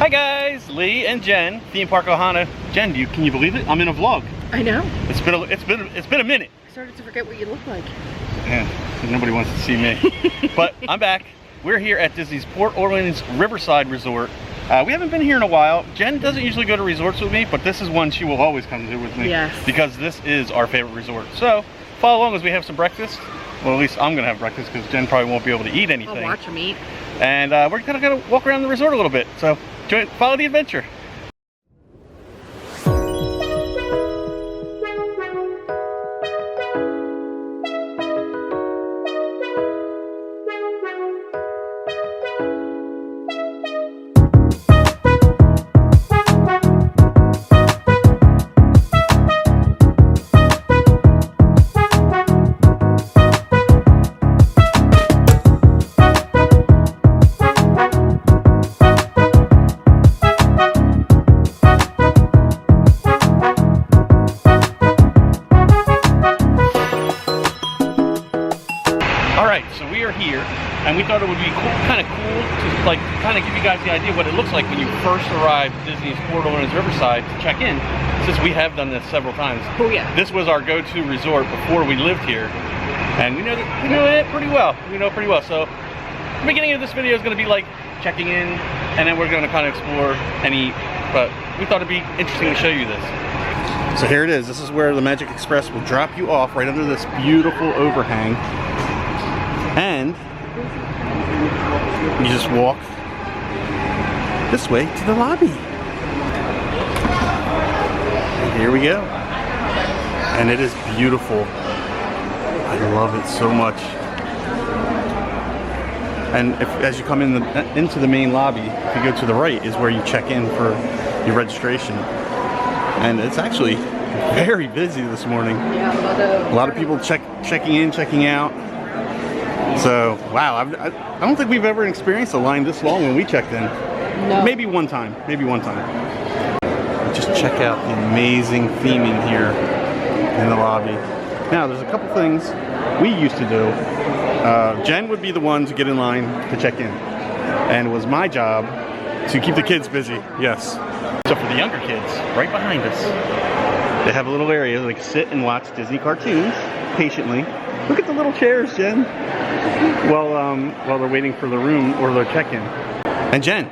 Hi guys, Lee and Jen, Theme Park Ohana. Jen, can you believe it? I'm in a vlog. I know. It's been a minute. I started to forget what you look like. Yeah, nobody wants to see me. But I'm back. We're here at Disney's Port Orleans Riverside Resort. We haven't been here in a while. Jen doesn't usually go to resorts with me, but this is one she will always come to with me. Yes. Because this is our favorite resort. So follow along as we have some breakfast. Well, at least I'm gonna have breakfast because Jen probably won't be able to eat anything. I'll watch him eat. And we're gonna walk around the resort a little bit. So follow the adventure. So we are here, and we thought it would be kind of cool to kind of give you guys the idea of what it looks like when you first arrive at Disney's Port Orleans Riverside to check in, since we have done this several times. Oh yeah. This was our go-to resort before we lived here, and we know it pretty well. We know it pretty well. So the beginning of this video is going to be like checking in, and then we're going to kind of explore and eat. But we thought it'd be interesting to show you this. So here it is. This is where the Magic Express will drop you off right under this beautiful overhang. And you just walk this way to the lobby. And here we go. And it is beautiful. I love it so much. And as you come into the main lobby, if you go to the right is where you check in for your registration. And it's actually very busy this morning. Yeah, a lot of people checking in, checking out. So, wow, I don't think we've ever experienced a line this long when we checked in. No. Maybe one time. Just check out the amazing theming here in the lobby. Now, there's a couple things we used to do. Jen would be the one to get in line to check in. And it was my job to keep the kids busy, yes. So for the younger kids, right behind us, they have a little area they can sit and watch Disney cartoons patiently. Look at the little chairs, Jen. While they're waiting for the room or their check-in. And Jen,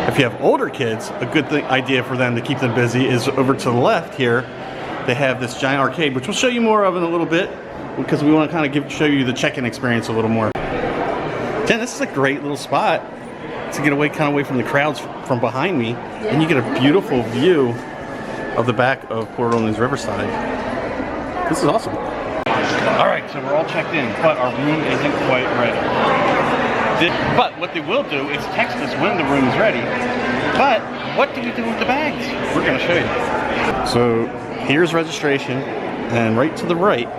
if you have older kids, a good idea for them to keep them busy is over to the left here. They have this giant arcade, which we'll show you more of in a little bit, because we want to kind of show you the check-in experience a little more. Jen, this is a great little spot to get away, kind of away from the crowds from behind me, and you get a beautiful view of the back of Port Orleans Riverside. This is awesome. Alright, so we're all checked in, but our room isn't quite ready. But what they will do is text us when the room is ready. But what do we do with the bags? We're going to show you. So here's registration, and right to the right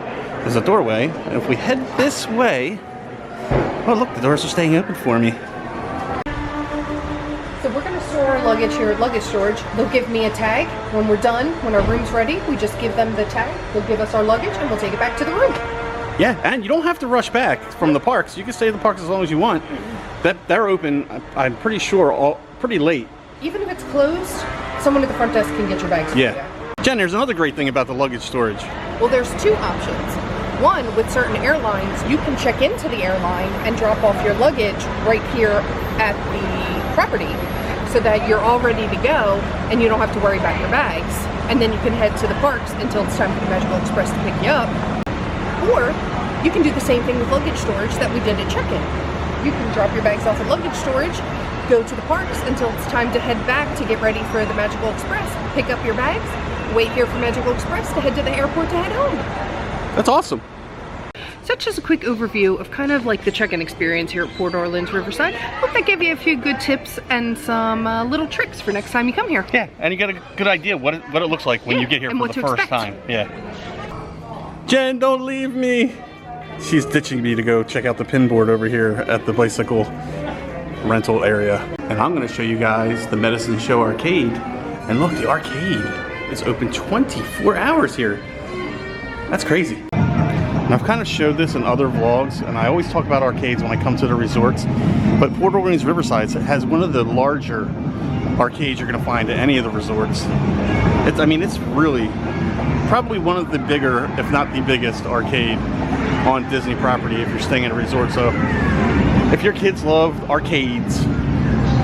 is a doorway. And if we head this way, oh look, the doors are staying open for me. So we're going to store our luggage here at luggage storage. They'll give me a tag. When we're done, when our room's ready, we just give them the tag. They'll give us our luggage and we'll take it back to the room. Yeah, and you don't have to rush back from the parks. You can stay at the parks as long as you want. They're open, I'm pretty sure, pretty late. Even if it's closed, someone at the front desk can get your bags. Yeah. Jen, there's another great thing about the luggage storage. Well, there's two options. One, with certain airlines, you can check into the airline and drop off your luggage right here at the property so that you're all ready to go and you don't have to worry about your bags. And then you can head to the parks until it's time for the Magical Express to pick you up. Or you can do the same thing with luggage storage that we did at check-in. You can drop your bags off at luggage storage, go to the parks until it's time to head back to get ready for the Magical Express, pick up your bags, wait here for Magical Express to head to the airport to head home. That's awesome. So that's just a quick overview of kind of like the check-in experience here at Port Orleans Riverside. Hope that gave you a few good tips and some little tricks for next time you come here. Yeah, and you got a good idea what it looks like when you get here for the first time. Yeah. Jen, don't leave me. She's ditching me to go check out the pin board over here at the bicycle rental area. And I'm going to show you guys the Medicine Show Arcade. And look, the arcade is open 24 hours here. That's crazy. And I've kind of showed this in other vlogs, and I always talk about arcades when I come to the resorts. But Port Orleans Riverside has one of the larger arcades you're going to find at any of the resorts. It's really probably one of the bigger, if not the biggest, arcade on Disney property if you're staying in a resort. So if your kids love arcades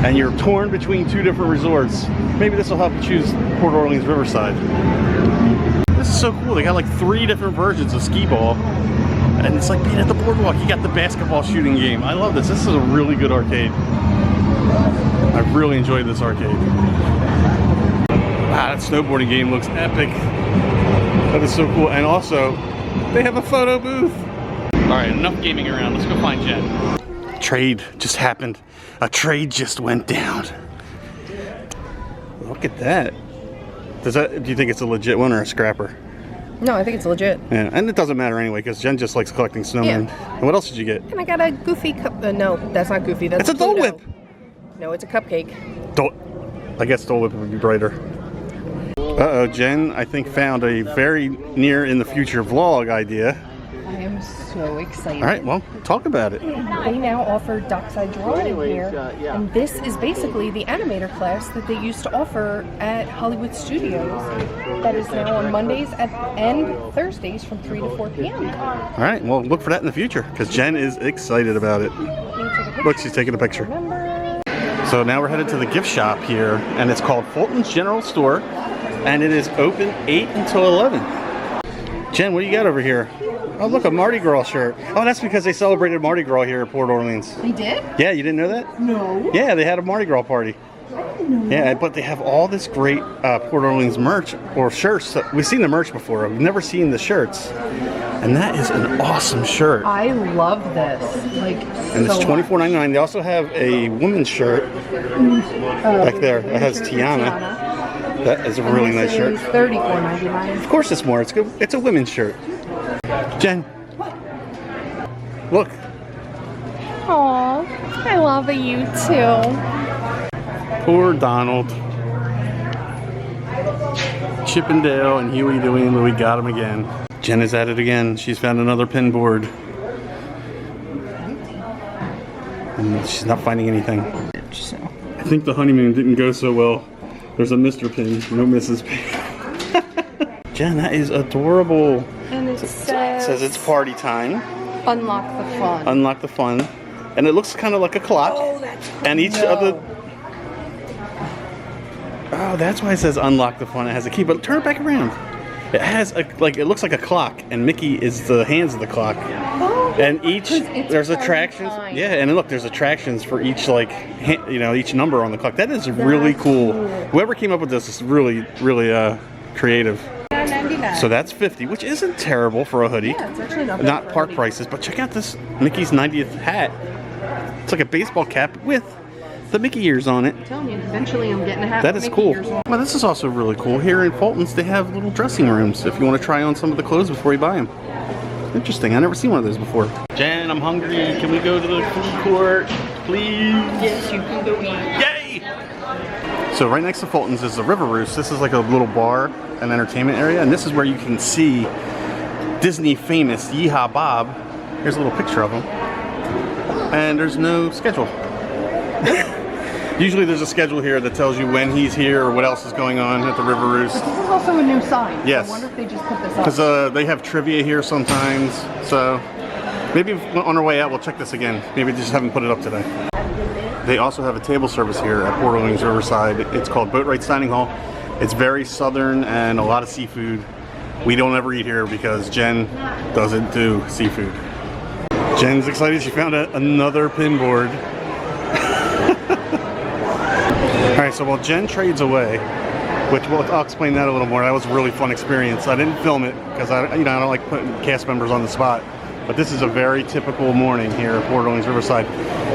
and you're torn between two different resorts, maybe this will help you choose Port Orleans Riverside. This is so cool. They got like 3 different versions of skee-ball, and it's like being at the boardwalk. You got the basketball shooting game. I love this. This is a really good arcade. I really enjoyed this arcade. Wow, that snowboarding game looks epic. That is so cool. And also, they have a photo booth. All right, enough gaming around. Let's go find Jen. Trade just happened. A trade just went down. Look at that. Do you think it's a legit one or a scrapper? No, I think it's legit. Yeah, and it doesn't matter anyway because Jen just likes collecting snowmen. Yeah. And what else did you get? And I got a Goofy cup. No, that's not Goofy. That's it's a Dole Whip. No, it's a cupcake. I guess Dole Whip would be brighter. Uh-oh, Jen, I think found a very near in the future vlog idea. I am so excited. All right, well, talk about it. They now offer dockside drawing here, and this is basically the animator class that they used to offer at Hollywood Studios. That is now on Mondays and Thursdays from 3 to 4 p.m. All right, well, look for that in the future because Jen is excited about it. Look, she's taking a picture. So now we're headed to the gift shop here, and it's called Fulton's General Store, and it is open 8 until 11. Jen, what do you got over here? Oh, look, a Mardi Gras shirt. Oh, that's because they celebrated Mardi Gras here at Port Orleans. They did? Yeah, you didn't know that? No. Yeah, they had a Mardi Gras party. I didn't know Yeah, but they have all this great Port Orleans merch, or shirts. We've seen the merch before. We've never seen the shirts. And that is an awesome shirt. I love this. And it's $24.99. They also have a women's shirt back there. It has Tiana. That is a really nice shirt. $34.99. Of course it's more. It's good. It's a women's shirt. Jen. What? Look. Aw, I love you too. Poor Donald. Chippendale and Huey, Dewey, and Louie got him again. Jen is at it again. She's found another pin board. And she's not finding anything. I think the honeymoon didn't go so well. There's a Mr. Pin, no Mrs. Pin. Jen, that is adorable. And it says it's party time. Unlock the fun. Unlock the fun. And it looks kind of like a clock. Oh, that's cool. And each of the... Oh, that's why it says unlock the fun. It has a key, but turn it back around. It has a, it looks like a clock, and Mickey is the hands of the clock. Oh, and there's attractions. Time. Yeah, and look, there's attractions for each each number on the clock. That is really cool. Whoever came up with this is really, really creative. $9.99. So that's $50, which isn't terrible for a hoodie. Yeah, it's actually not park prices, but check out this Mickey's 90th hat. It's like a baseball cap with the Mickey ears on it. I'm telling you, eventually I'm getting a hat. That is cool. Well, this is also really cool. Here in Fulton's, they have little dressing rooms if you want to try on some of the clothes before you buy them. Interesting. I've never seen one of those before. Jen, I'm hungry. Can we go to the food court, please? Yes, you can go eat. Yay! So right next to Fulton's is the River Roost. This is like a little bar and entertainment area, and this is where you can see Disney famous Yeehaw Bob. Here's a little picture of him. And there's no schedule. Usually there's a schedule here that tells you when he's here or what else is going on at the River Roost. But this is also a new sign. Yes. I wonder if they just put this up. Because they have trivia here sometimes. So maybe on our way out we'll check this again. Maybe they just haven't put it up today. They also have a table service here at Port Orleans Riverside. It's called Boatwright Dining Hall. It's very southern and a lot of seafood. We don't ever eat here because Jen doesn't do seafood. Jen's excited she found another pin board. Alright, so while Jen trades away, which I'll explain that a little more. That was a really fun experience. I didn't film it because I don't like putting cast members on the spot. But this is a very typical morning here at Port Orleans Riverside.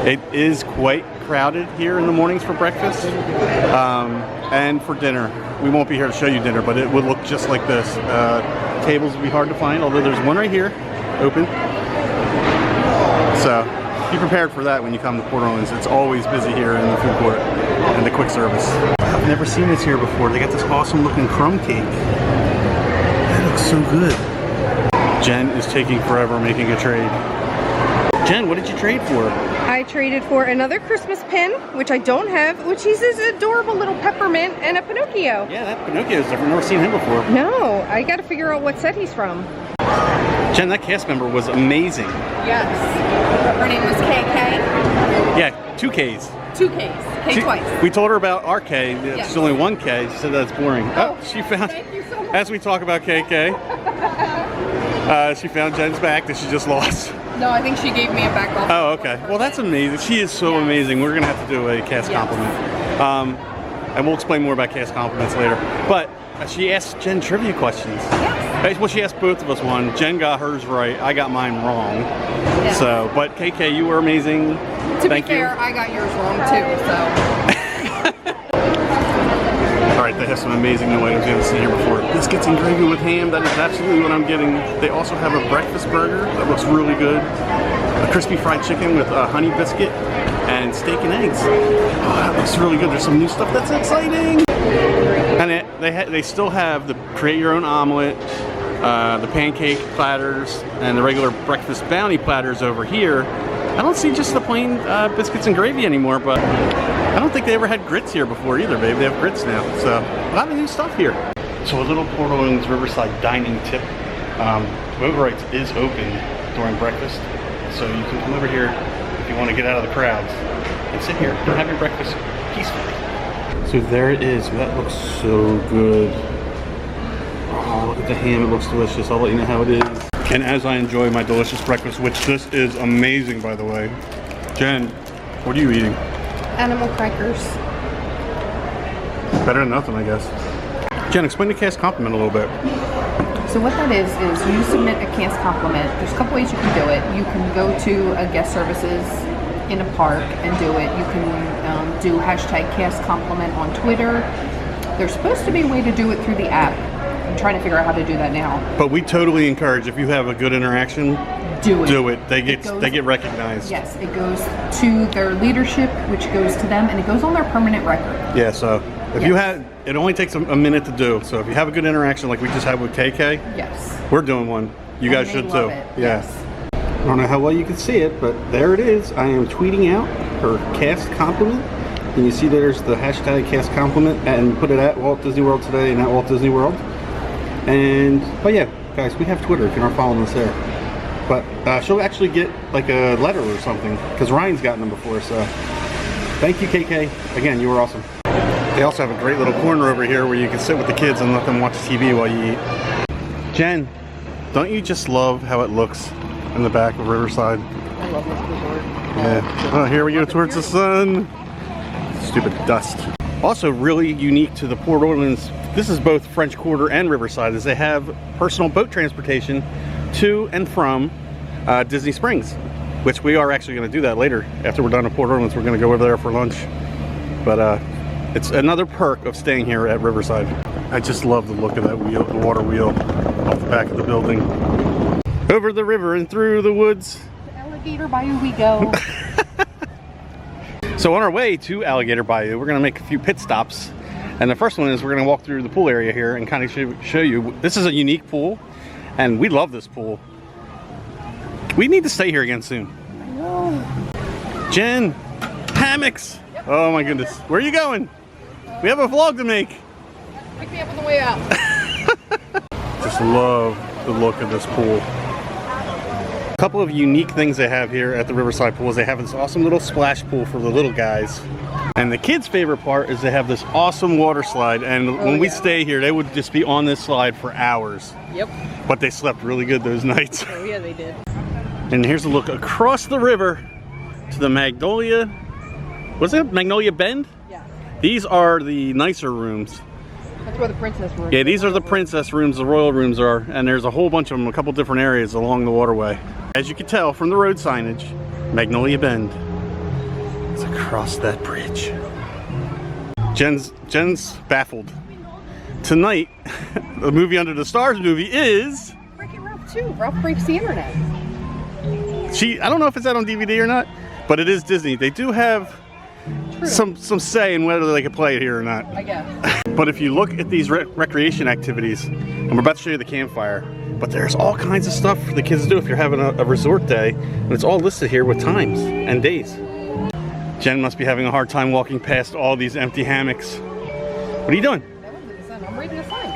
It is quite crowded here in the mornings for breakfast and for dinner. We won't be here to show you dinner, but it would look just like this. Tables would be hard to find, although there's one right here, open. So be prepared for that when you come to Port Orleans. It's always busy here in the food court and the quick service. I've never seen this here before. They got this awesome looking crumb cake. That looks so good. Jen is taking forever making a trade. Jen, what did you trade for? I traded for another Christmas pin, which I don't have, which is this adorable little peppermint, and a Pinocchio. Yeah, that Pinocchio's different. I've never seen him before. No, I gotta figure out what set he's from. Jen, that cast member was amazing. Yes. Her name was KK. Yeah, 2 Ks. 2 Ks. K twice. We told her about our K. It's Yes. only 1 K. She said that's boring. Oh, she found, Thank you so much. as we talk about KK, she found Jen's back that she just lost. No, I think she gave me a back off. Oh, okay. Well, that's amazing. She is so amazing. We're going to have to do a cast compliment. And we'll explain more about cast compliments later. But she asked Jen trivia questions. Yes. Well, she asked both of us one. Jen got hers right. I got mine wrong. Yes. So, but KK, you were amazing. To Thank be fair, you. I got yours wrong too, so. All right, they have some amazing new items you haven't seen here before. Biscuits and gravy with ham, that is absolutely what I'm getting. They also have a breakfast burger that looks really good. A crispy fried chicken with a honey biscuit and steak and eggs. Oh, that looks really good. There's some new stuff that's exciting. And they still have the create your own omelet, the pancake platters, and the regular breakfast bounty platters over here. I don't see just the plain biscuits and gravy anymore, but I don't think they ever had grits here before either, babe. They have grits now, so a lot of new stuff here. So a little Port Orleans Riverside dining tip. Riverside is open during breakfast, so you can come over here if you want to get out of the crowds and sit here and have your breakfast peacefully. So there it is. That looks so good. Oh, look at the ham. It looks delicious. I'll let you know how it is. And as I enjoy my delicious breakfast, which this is amazing, by the way. Jen, what are you eating? Animal crackers. Better than nothing, I guess. Jen, explain the cast compliment a little bit. So what that is you submit a cast compliment. There's a couple ways you can do it. You can go to a guest services in a park and do it. You can do hashtag cast compliment on Twitter. There's supposed to be a way to do it through the app. I'm trying to figure out how to do that now. But we totally encourage, if you have a good interaction, do it. They get recognized. Yes, it goes to their leadership, which goes to them, and it goes on their permanent record. Yeah, so if you had, it only takes a minute to do. So if you have a good interaction like we just had with KK, yes, we're doing one. You guys should too. It. Yeah. Yes. I don't know how well you can see it, but there it is. I am tweeting out her cast compliment. And you see there's the hashtag cast compliment, and put it at Walt Disney World today and at Walt Disney World. And, oh yeah, guys, we have Twitter if you're not following us there. But she'll actually get like a letter or something, because Ryan's gotten them before, so. Thank you, KK. Again, you were awesome. They also have a great little corner over here where you can sit with the kids and let them watch TV while you eat. Jen, don't you just love how it looks in the back of Riverside? I love this resort. Yeah. Oh, here we go towards the sun. Stupid dust. Also really unique to the Port Orleans, this is both French Quarter and Riverside, is they have personal boat transportation to and from Disney Springs, which we are actually going to do that later. After we're done at Port Orleans, we're going to go over there for lunch. But it's another perk of staying here at Riverside. I just love the look of that wheel, the water wheel off the back of the building. Over the river and through the woods. Alligator Bayou we go. So on our way to Alligator Bayou, we're going to make a few pit stops. And the first one is we're going to walk through the pool area here and kind of show you. This is a unique pool, and we love this pool. We need to stay here again soon. I know. Jen, hammocks. Yep. Oh my goodness. Where are you going? We have a vlog to make. Pick me up on the way out. Just love the look of this pool. A couple of unique things they have here at the Riverside pool is they have this awesome little splash pool for the little guys. And the kids' favorite part is they have this awesome water slide, and when we stay here, they would just be on this slide for hours. Yep. But they slept really good those nights. Oh yeah, they did. And here's a look across the river to the Magnolia, was it Magnolia Bend? Yeah. These are the nicer rooms. That's where the princess room. Yeah, these are the princess rooms, the royal rooms are, and there's a whole bunch of them, a couple different areas along the waterway. As you can tell from the road signage, Magnolia Bend is across that bridge. Jen's baffled. Tonight, the movie Under the Stars movie is... Breaking Ralph 2. Ralph Breaks the Internet. I don't know if it's out on DVD or not, but it is Disney. They do have some say in whether they can play it here or not. I guess. But if you look at these recreation activities, and we're about to show you the campfire, But there's all kinds of stuff for the kids to do if you're having a resort day. And it's all listed here with times and days. Jen must be having a hard time walking past all these empty hammocks. What are you doing? I'm reading the sign.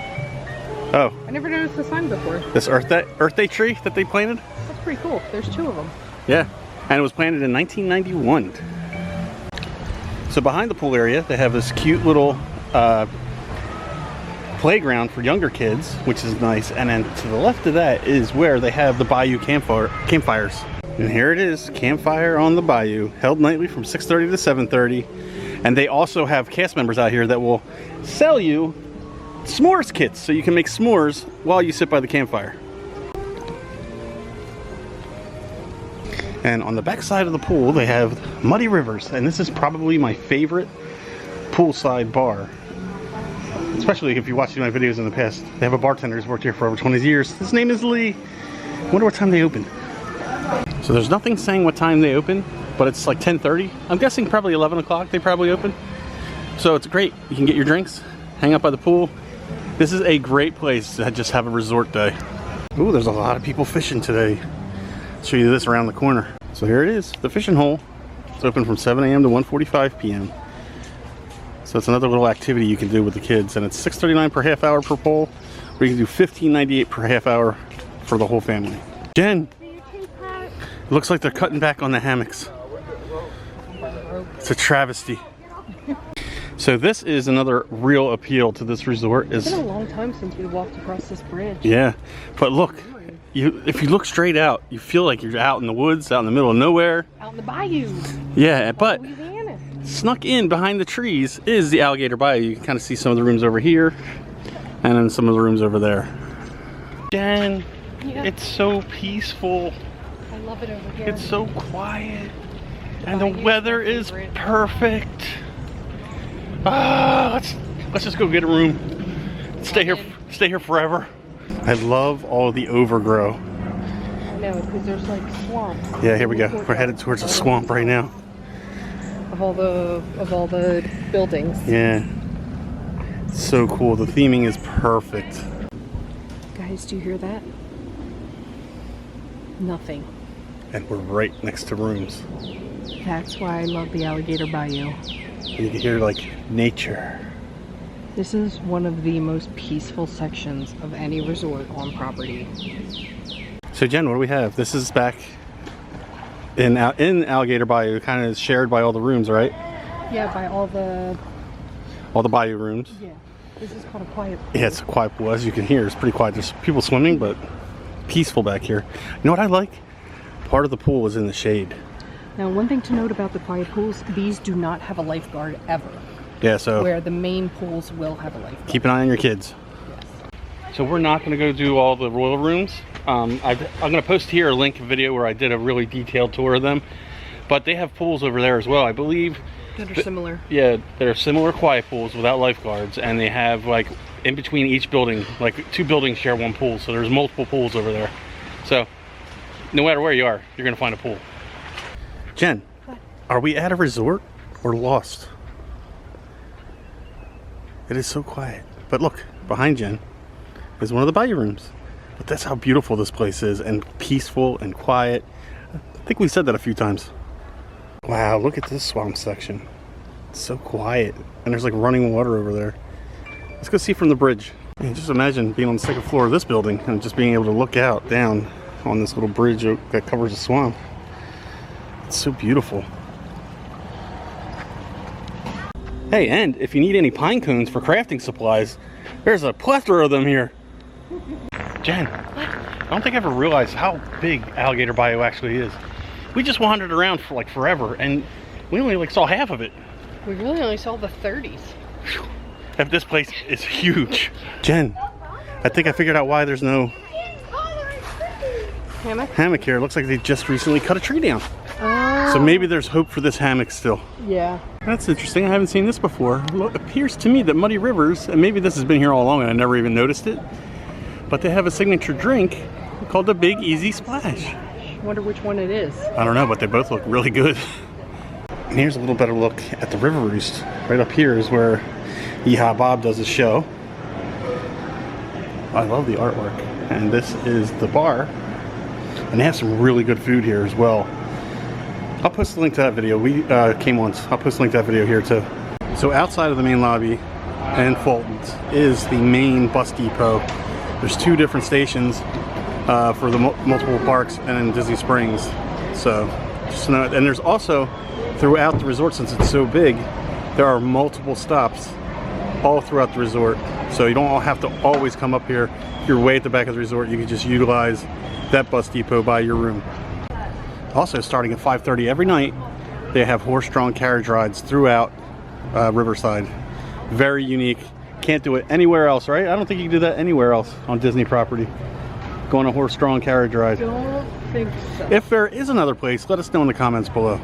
Oh. I never noticed the sign before. This Earth Day tree that they planted? That's pretty cool. There's 2 of them. Yeah. And it was planted in 1991. So behind the pool area, they have this cute little playground for younger kids, which is nice. And then to the left of that is where they have the Bayou campfires. And here it is, campfire on the Bayou, held nightly from 6:30 to 7:30. And they also have cast members out here that will sell you s'mores kits, so you can make s'mores while you sit by the campfire. And on the back side of the pool, they have Muddy Rivers, and this is probably my favorite poolside bar. Especially if you watched my videos in the past. They have a bartender who's worked here for over 20 years. His name is Lee. I wonder what time they open. So there's nothing saying what time they open, but it's like 10:30. I'm guessing probably 11 o'clock they probably open. So it's great. You can get your drinks, hang out by the pool. This is a great place to just have a resort day. Ooh, there's a lot of people fishing today. I'll show you this around the corner. So here it is, the fishing hole. It's open from 7 a.m. to 1:45 p.m. So it's another little activity you can do with the kids, and it's $6.39 per half hour per pole, or you can do $15.98 per half hour for the whole family. Jen, it looks like they're cutting back on the hammocks. It's a travesty. So this is another real appeal to this resort. It's been a long time since we walked across this bridge. Yeah, but look, if you look straight out, you feel like you're out in the woods, out in the middle of nowhere. Out in the bayou. Yeah, but Louisiana. snuck in behind the trees is the alligator bayou. You can kind of see some of the rooms over here, and then some of the rooms over there. Jen, yeah. It's so peaceful. I love it over here. It's so quiet, and the weather is perfect. Let's just go get a room. Stay here forever. I love all the overgrow. I know, because there's like swamp. Yeah, here we go. We're headed towards a swamp right now. Of all the buildings. Yeah. It's so cool. The theming is perfect. Guys, do you hear that? Nothing. And we're right next to rooms. That's why I love the Alligator Bayou. You can hear like nature. This is one of the most peaceful sections of any resort on property. So Jen, what do we have? This is back in Alligator Bayou, kind of shared by all the rooms, right? Yeah, by all the bayou rooms. Yeah. This is called a quiet pool. Yeah, it's a quiet pool. As you can hear, it's pretty quiet. There's people swimming, but peaceful back here. You know what I like? Part of the pool is in the shade. Now, one thing to note about the quiet pools, these do not have a lifeguard ever. Yeah, so where the main pools will have a lifeguard. Keep an eye on your kids. Yes. So we're not going to go do all the royal rooms. I'm going to post here a link video where I did a really detailed tour of them. But they have pools over there as well, I believe. That are similar. Yeah, they're similar quiet pools without lifeguards, and they have like in between each building, like 2 buildings share one pool, so there's multiple pools over there. So no matter where you are, you're going to find a pool. Jen, what? Are we at a resort or lost? It is so quiet. But look, behind Jen is one of the bayou rooms. But that's how beautiful this place is, and peaceful and quiet. I think we said that a few times. Wow, look at this swamp section. It's so quiet. And there's like running water over there. Let's go see from the bridge. I mean, just imagine being on the 2nd floor of this building and just being able to look out down on this little bridge that covers the swamp. It's so beautiful. Hey, and if you need any pine cones for crafting supplies, there's a plethora of them here. Jen, I don't think I ever realized how big Alligator Bayou actually is. We just wandered around for like forever, and we only like saw half of it. We really only saw the 30s. Whew. This place is huge. Jen, I think I figured out why there's no hammock here. It looks like they just recently cut a tree down. So maybe there's hope for this hammock still. Yeah. That's interesting. I haven't seen this before. It appears to me that Muddy Rivers, and maybe this has been here all along and I never even noticed it, but they have a signature drink called the Big Easy Splash. I wonder which one it is. I don't know, but they both look really good. And here's a little better look at the River Roost. Right up here is where Yeehaw Bob does his show. I love the artwork. and this is the bar. And they have some really good food here as well. I'll post a link to that video. We came once. I'll post a link to that video here too. So outside of the main lobby and Fulton's is the main bus depot. There's 2 different stations for the multiple parks and in Disney Springs. So just know, and there's also throughout the resort, since it's so big, there are multiple stops all throughout the resort. So you don't all have to always come up here. If you're way at the back of the resort, you can just utilize that bus depot by your room. Also, starting at 5:30 every night, they have horse-drawn carriage rides throughout Riverside. Very unique. Can't do it anywhere else, right? I don't think you can do that anywhere else on Disney property. Go on a horse-drawn carriage ride. Don't think so. If there is another place, let us know in the comments below.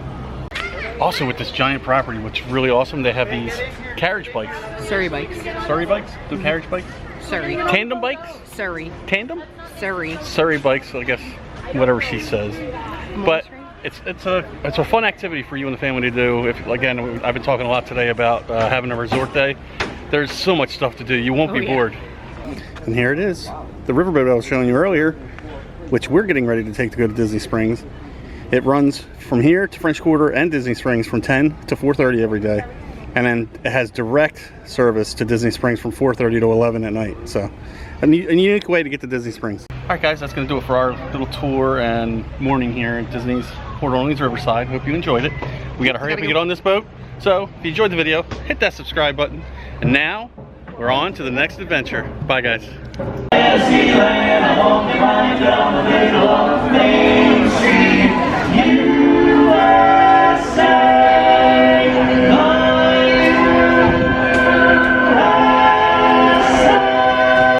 Also, with this giant property, what's really awesome, they have these carriage bikes. Surrey bikes. Surrey bikes? The carriage bikes? Surrey. Tandem bikes? Surrey. Tandem? Surrey. Surrey bikes, I guess, whatever she says. But it's a fun activity for you and the family to do. If again, I've been talking a lot today about having a resort day. There's so much stuff to do. You won't be bored. And here it is, the riverboat I was showing you earlier, which we're getting ready to take to go to Disney Springs. It runs from here to French Quarter and Disney Springs from 10 to 4:30 every day. And then it has direct service to Disney Springs from 4:30 to 11 at night. So a unique way to get to Disney Springs. All right, guys, that's going to do it for our little tour and morning here at Disney's Port Orleans Riverside. Hope you enjoyed it. We got to hurry up and get on this boat. So if you enjoyed the video, hit that subscribe button. And now we're on to the next adventure. Bye, guys.